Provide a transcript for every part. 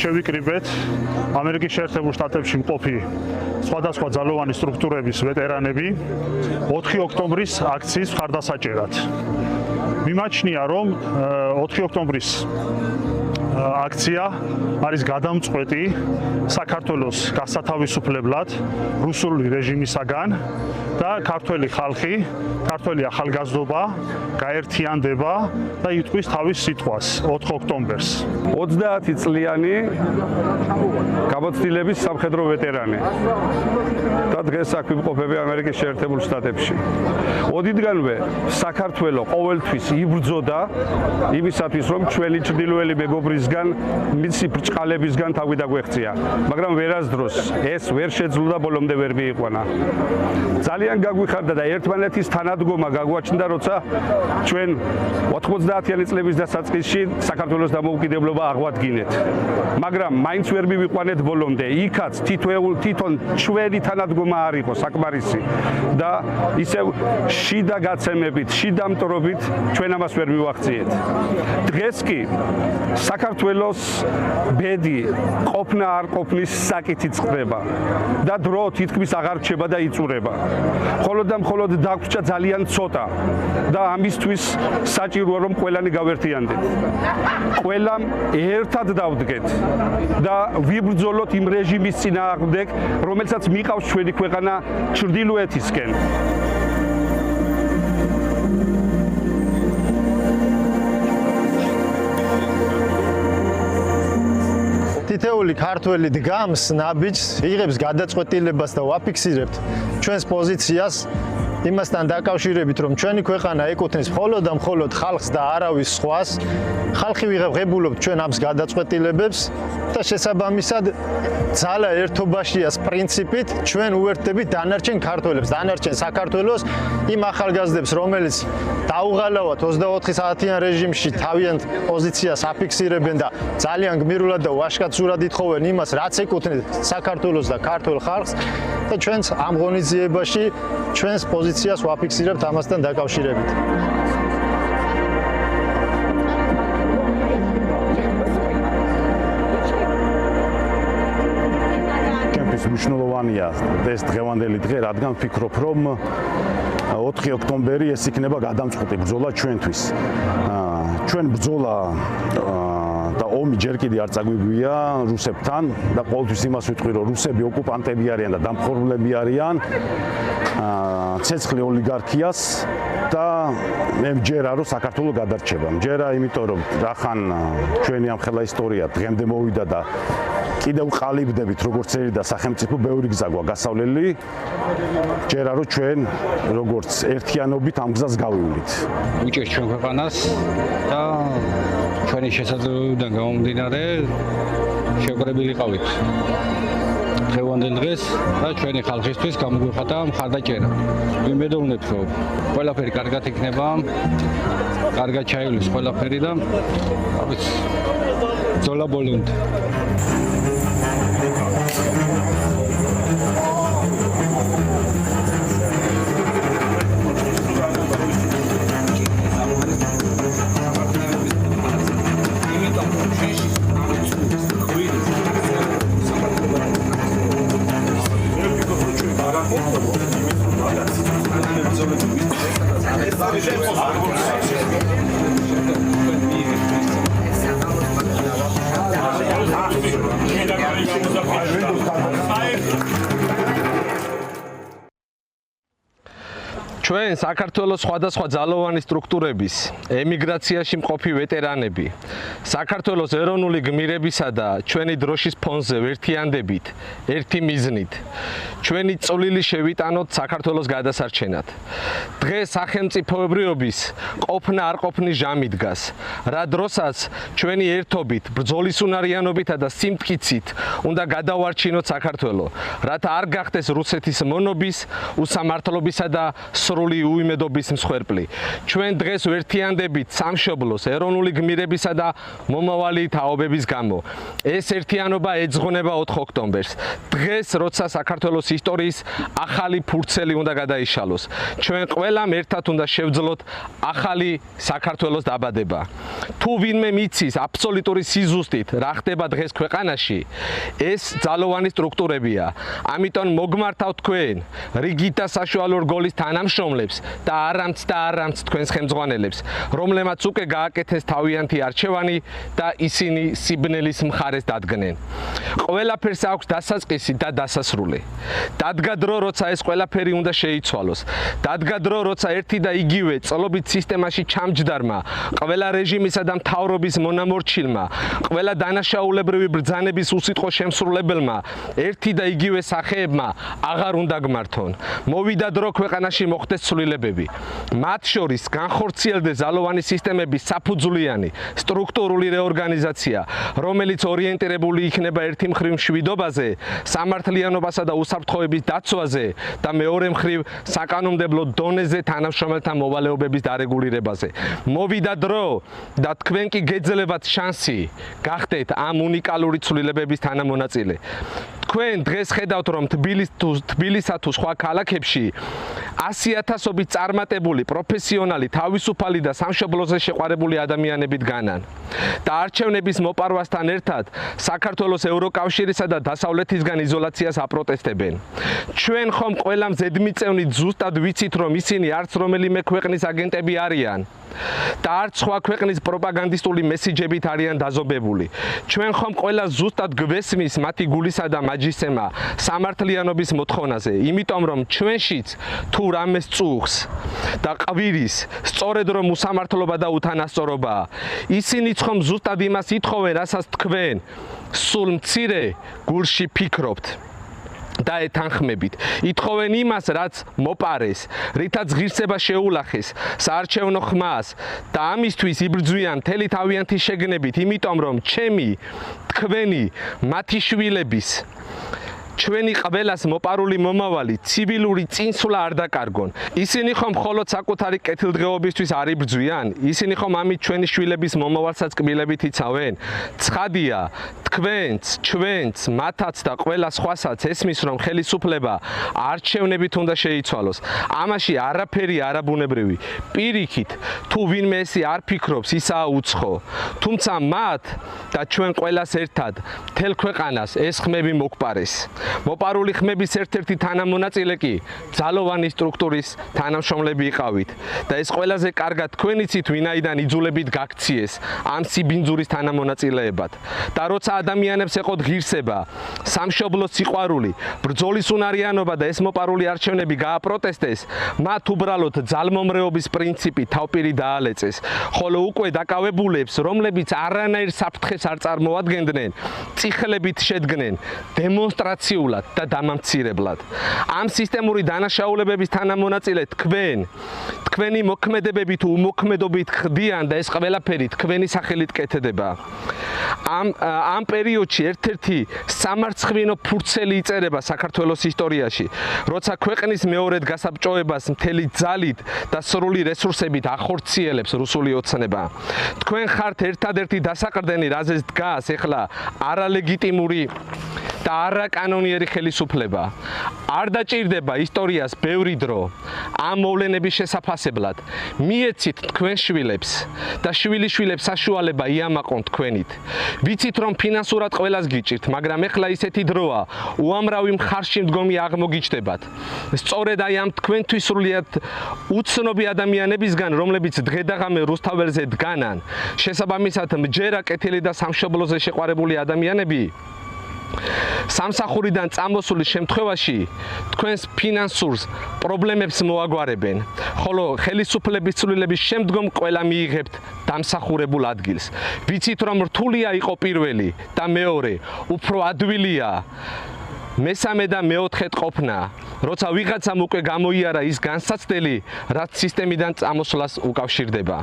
შევიკრიბეთ ამერიკის შეერთებულ შტატებში მყოფი სხვადასხვა ძალოვანი სტრუქტურების ვეტერანები 4 ოქტომბრის აქციის მხარდასაჭერად. მიმაჩნია, რომ 4 ოქტომბრის აქცია არის გადამწყვეტი საქართველოს გასათავისუფლებლად რუსული რეჟიმისაგან და ქართველი ხალხი, ქართველი ახალგაზრდობა გაერთიანდება და იტყვის თავის სიტყვას 4 ოქტომბერს. 30 წლიანი გამოცდილების სამხედრო ვეტერანი და დღეს აქ ვიმყოფები ამერიკის შეერთებულ შტატებში. ოდითგანვე საქართველო ყოველთვის იბრძოდა იმისათვის, რომ ჩვენი ჩრდილოელი მეგობრისგან, მისი ბრჭყალებისგან თავი დაგვეღწია, მაგრამ ვერასდროს ეს ვერ შეძლო და ბოლომდე ვერ მიიყვანა. ძალიან გაგვიხარდა და ერთმანეთის თანადგომა გაგვაჩნდა, როცა ჩვენ 90-იანი წლების დასაწყისში საქართველოს დამოუკიდებლობა აღვადგინეთ. მაგრამ მაინც ვერ მივიყვანეთ ბოლომდე. იქაც თვითონ ჩვენი თანადგომა არ იყო საკმარისი და ისევ შიდა გაცემებით, შიდა მტრობით ჩვენ ამას ვერ მივახციეთ. დღეს კი საქართველოს ბედი ყოფნა არ ყოფნის საკითხი წყდება და დრო თითქმის აღარ რჩება და იწურება. მხოლოდ და მხოლოდ დაგვრჩა ძალიან ცოტა და ამისთვის საჭიროა რომ ყველანი გავერთიანდეთ. ყველამ ერთად დავდგეთ და ვიბრძოლოთ იმ რეჟიმის წინააღმდეგ, რომელსაც მიყავს ჩვენი ქვეყანა ჩრდილოეთისკენ. თითეული ქართველი დგამს ნაბიჯს, იღებს გადაწყვეტილებას და ვაფიქსირებთ ჩვენს პოზიციას იმასთან დაკავშირებით, რომ ჩვენი ქვეყანა ეკუთვნის მხოლოდ და მხოლოდ ხალხს და არავის სხვას. ხალხი ვიღებულობთ ჩვენ ამს გადაწყვეტილებებს და შესაბამისად ძალა ერთობაშიას პრინციპით ჩვენ უერთდებით დანარჩენ ქართველებს, დანარჩენ საქართველოს იმ ახალგაზრდებს, რომელიც დაუღალავად 24 საათიან რეჟიმში თავიანთ პოზიციას აფიქსირებენ და ძალიან გმირულად და ვაჟკაცურად ითხოვენ იმას, რაც ეკუთვნის საქართველოს და ქართულ ხალხს და ჩვენს ამ ღონისძიებაში ჩვენს პოზიციას ვაფიქსირებთ ამასთან დაკავშირებით. მნიშვნელოვანია ეს დღევანდელი დღე, რადგან ვფიქრობ, რომ 4 ოქტომბერი ეს იქნება გადამწყვეტი ბრძოლა ჩვენთვის. ჩვენ ბრძოლა და ომი ჯერ კიდე არ წაგვიგვია რუსებთან და ყოველთვის იმას ვიტყვი, რომ რუსები ოკუპანტები არიან და დამხმარებლები არიან ცეცხლი ოლიგარქიას და მე მჯერა, რომ საქართველოს გადარჩება. მჯერა, იმიტომ რომ რახან ჩვენი ამ ხელა ისტორია დღემდე მოვიდა და კიდევ ყალიბდებით როგორც ერი და სახელმწიფო ბევრი გზა გვაქვს გასავლელი. ჯერა, რომ ჩვენ როგორც ერთიანობით ამ გზას გავივლით. უჭერს ჩვენ ქვეყანას და ჩვენი შესაძლებლობიდან გამომდინარე შეკრებილი ყავით. დღევანდელ დღეს და ჩვენი ხალხისთვის გამოგვიხატა მხარდაჭერა. ვიმედოვნებთ, რომ ყველაფერი კარგად იქნება, კარგად ჩაივლის ყველაფერი და ბრძოლა ბოლომდე. ჩვენ საქართველოს სხვადასხვა ძალოვანი სტრუქტურების, ემიგრაციაში მყოფი ვეტერანები, საქართველოს ეროვნული გმირებისა და ჩვენი დროშის ფონზე ვერთიანდებით, ერთი მიზნით, ჩვენი წვლილი შევიტანოთ საქართველოს გადასარჩენად. დღეს სახელმწიფოებრიობის ყოფნა არ ყოფნის ჟამი დგას, რა დროსაც ჩვენი ერთობით, ბრძოლის უნარიანობითა და სიმტკიცით უნდა გადავარჩინოთ საქართველო, რათა არ გახდეს რუსეთის მონობის, უსამართლობისა და სრულ მოპარული უიმედობის მსხვერპლი. ჩვენ დღეს ვერთიანდებით სამშობლოს, ეროვნული გმირებისა და მომავალი თაობების გამო. ეს ერთიანობა ეძღვნება 4 ოქტომბერს. დღეს, როცა საქართველოს ისტორიის ახალი ფურცელი უნდა გადაიშალოს. ჩვენ ყველამ ერთად უნდა შევძლოთ ახალი საქართველოს დაბადება. თუ ვინმე მიცის აბსოლუტური სიზუსტით, რა ხდება დღეს ქვეყანაში, ეს ძალოვანი სტრუქტურებია. ამიტომ მოგმართავთ თქვენ, რიგით და საშუალო რგოლის თანამშრომლებს და არამც თქვენს ხელმძღვანელებს, რომლებმაც უკვე გააკეთეს თავიანთი არჩევანი და ისინი სიბნელის მხარეს დადგნენ. ყველაფერს აქვს დასაწყისი და დასასრული. დადგა დრო, როცა ეს ყველაფერი უნდა შეიცვალოს. დადგა დრო, როცა ერთი და იგივე წლობით სისტემაში ჩამჯდარმა, ყველა რეჟიმისა და მთავრობის მონამორჩილმა, ყველა დანაშაულებრივი ბრძანების უსიტყვო შემსრულებელმა, ერთი და იგივე სახეებმა აღარ უნდა გმართონ. მოვიდა დრო ქვეყანაში მოხდეს ცვლილებები. მათ შორის განხორციელდეს ძალოვანი სისტემების საფუძვლიანი სტრუქტურული რეორგანიზაცია, რომელიც ორიენტირებული იქნება ერთი მხრივ მშვიდობაზე, სამართლიანობასა და უსაფრთხოების დაცვაზე და მეორე მხრივ საკანონმდებლო დონეზე თანამშრომელთა მოვალეობების დარეგულირებაზე. მოვიდა დრო და თქვენ კი გეძლებათ შანსი გახდეთ ამ უნიკალური ცვლილებების თანამონაწილე. თქვენ დღეს ხედავთ, რომ თბილისსა თუ სხვა ქალაქებში 100,000-ობით წარმატებული, პროფესიონალი, თავისუფალი და სამშობლოზე შეყვარებული ადამიანები დგანან. და არჩევნების მოპარვასთან ერთად საქართველოს ევროკავშირისა და დასავლეთისგან იზოლაციას აპროტესტებენ. ჩვენ ხომ ყველა მზედმიწევნით ზუსტად ვიცით, რომ ისინი არც რომელიმე ქვეყნის აგენტები არიან და არც სხვა ქვეყნის პროპაგანდისტული მესიჯებით არიან დაზობებული. ჩვენ ხომ ყველა ზუსტად გვესმის მათი გულისა და მაჯისემა სამართლიანობის მოთხოვნაზე, იმიტომ რომ ჩვენშიც თუ რამე წუხს და ყვირის, სწორედ რომ უსამართლობა და უთანასწორობაა. ისინიც ხომ ზუსტად იმას ითხოვენ, რასაც თქვენ სულ მცირე გულში ფიქრობთ და ეთანხმებით. ითხოვენ იმას, რაც მოპარეს, რითაც ღირსება შეულახეს, საარჩევნო ხმას და ამისთვის იბრძვიან მთელი თავიანთი შეგნებით, იმიტომ რომ ჩემი, თქვენი, მათი შვილების ჩვენი ყველას მოპარული მომავალი ცივილური წინსვლა არ დაკარგონ. ისინი ხომ მხოლოდ საკუთარი კეთილდღეობისთვის არ იბრძვიან? ისინი ხომ ამით ჩვენი შვილების მომავალსაც კბილებით იცავენ? ცხადია, თქვენც, ჩვენც, მათაც და ყველა სხვასაც ესმის, რომ ხელისუფლება არჩევნებით უნდა შეიცვალოს. ამაში არაფერი არაბუნებრივი. პირიქით, თუ ვინმე ესე არ ფიქრობს, ისაა უცხო. თუმცა მათ და ჩვენ ყველას ერთად, მთელ ქვეყანას ეს ხმები მოგპარეს. მოპარული ხმების ერთ-ერთი თანამონაწილე კი ძალოვანი სტრუქტურის თანამშრომლები იყავით და ეს ყველაზე კარგად თქვენ იცით, ვინაიდან იძულებით გაქციეს ამ სიბინძურის თანამონაწილეებად. და როცა ადამიანებს ეყოთ ღირსება, სამშობლოს სიყვარული, ბრძოლის უნარიანობა და ეს მოპარული არჩევნები გააპროტესტეს, მათ უბრალოდ ძალმომრეობის პრინციპი თავპირი დაალეწეს, ხოლო უკვე დაკავებულებს, რომლებიც არანაირ საფრთხეს არ წარმოადგენდნენ, წიხლებით შედგნენ დემონსტრაციულად და დამამცირებლად. ამ სისტემური დანაშაულებების თანამონაწილე თქვენი მოქმედებები თუ უმოქმედობით ხდიან და ეს ყველაფერი თქვენი სახელით კეთდება. ამ პერიოდში ერთ-ერთი სამარცხვინო ფურცელი იწერება საქართველოს ისტორიაში, როცა ქვეყნის მეორედ გასაბჭოებას მთელი ძალით და სრული რესურსებით ახორციელებს რუსული ოცნება. თქვენ ხართ ერთადერთი დასაყრდენი, რაზეც დგას ეხლა არალეგიტიმური და არაკანონიერი ხელისუფლება. არ დაჭირდება ისტორიას ბევრი დრო ამ მოვლენების შესაფასებლად. მიეცით თქვენ შვილებს და შვილიშვილებს საშუალება იამაყონ თქვენით. ვიცით, რომ ფინანსურად ყველას გიჭირთ, მაგრამ ეხლა ისეთი დროა, უამრავი მხარში მდგომი აღმოგიჩნდებათ. სწორედ აი ამ თქვენთვის სრულიად უცნობი ადამიანებისგან, რომლებიც დღე-დაღამე რუსთაველზე დგანან, შესაბამისად მჯერა კეთილი და სამშობლოზე შეყვარებული ადამიანები სამსახურიდან წამოსulis შემთხვევაში თქვენს ფინანსურ პრობლემებს მოაგვარებენ, ხოლო ხელისუფლების ცვლილების შემდგომ ყველა მიიღებთ დამსახურებულ ადგილს. ვიცით, რომ რთულია იყო პირველი და მეორე, უფრო ადვილია მესამე და მეოთხედ ყოფნა, როცა ვიღაცამ უკვე გამოიარა ის განსაცდელი, რაც სისტემიდან წამოსვლას უკავშირდება.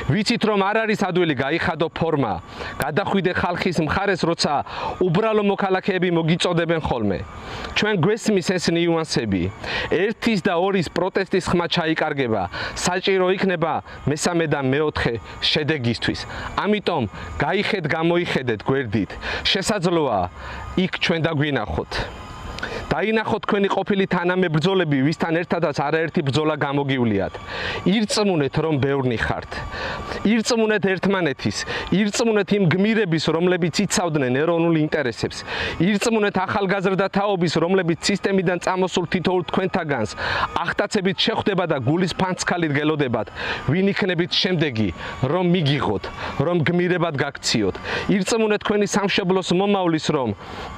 ვიცით რომ არ არის ადვილი გაიხადო ფორმა, გადახვიდე ხალხის მხარეს, როცა უბრალო მოქალაქეები მოგიწოდებენ ხოლმე. ჩვენ გვესმის ეს ნიუანსები. ერთის და ორის პროტესტის ხმა ჩაიკარგება, საჭირო იქნება მესამე და მეოთხე შედეგისთვის. ამიტომ გაიხედ გამოიხედეთ გვერდით. შესაძლოა იქ ჩვენ დაგვინახოთ. დაინახოთ თქვენი ყოფილი თანამებრძოლები, ვისთან ერთადაც არაერთი ბრძოლა გამოგივლიათ. ირწმუნეთ, რომ ბევრნი ხართ. ირწმუნეთ ერთმანეთის, ირწმუნეთ იმ გმირების, რომლებიც იცავდნენ ეროვნულ ინტერესებს. ირწმუნეთ ახალგაზრდა თაობის, რომლებიც სისტემიდან წამოსულ თითოეულ თქვენთაგანს ახტაცებით შეხვდება და გულის ფანცქალით გელოდებათ, ვინ იქნებით შემდეგი, რომ მიგიღოთ, რომ გმირებად გაქციოთ. ირწმუნეთ თქვენი სამშობლოს მომავლის, რომ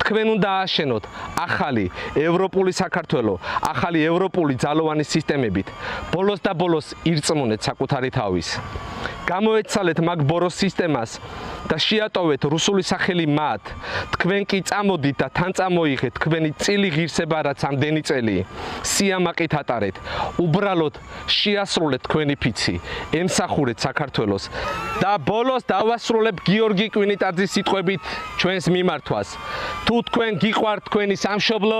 თქვენ უნდა ააშენოთ ახალი ევროპული საქართველო, ახალი ევროპული ძალოვანი სისტემებით. ბოლოს და ბოლოს ირწმუნეთ საკუთარი თავის. გამოეცალეთ მაგ ბოროს სისტემას და შეატოვეთ რუსული სახელი მათ. თქვენ კი წამოდით და თან წამოიღეთ თქვენი წილი ღირსება, რაც ამდენი წელი სიამაყით ატარეთ. უბრალოდ შეასრულეთ თქვენი ფიცი, ემსახურეთ საქართველოს და ბოლოს დავასრულებ გიორგი კვინიტაძის სიტყვებით ჩვენს მიმართვას. თუ თქვენ გიყვართ თქვენი სამშობლო,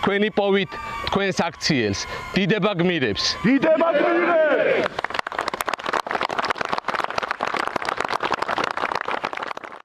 თქვენი პოვით თქვენს აქციელს. დიდება გმირებს. დიდება გმირებს!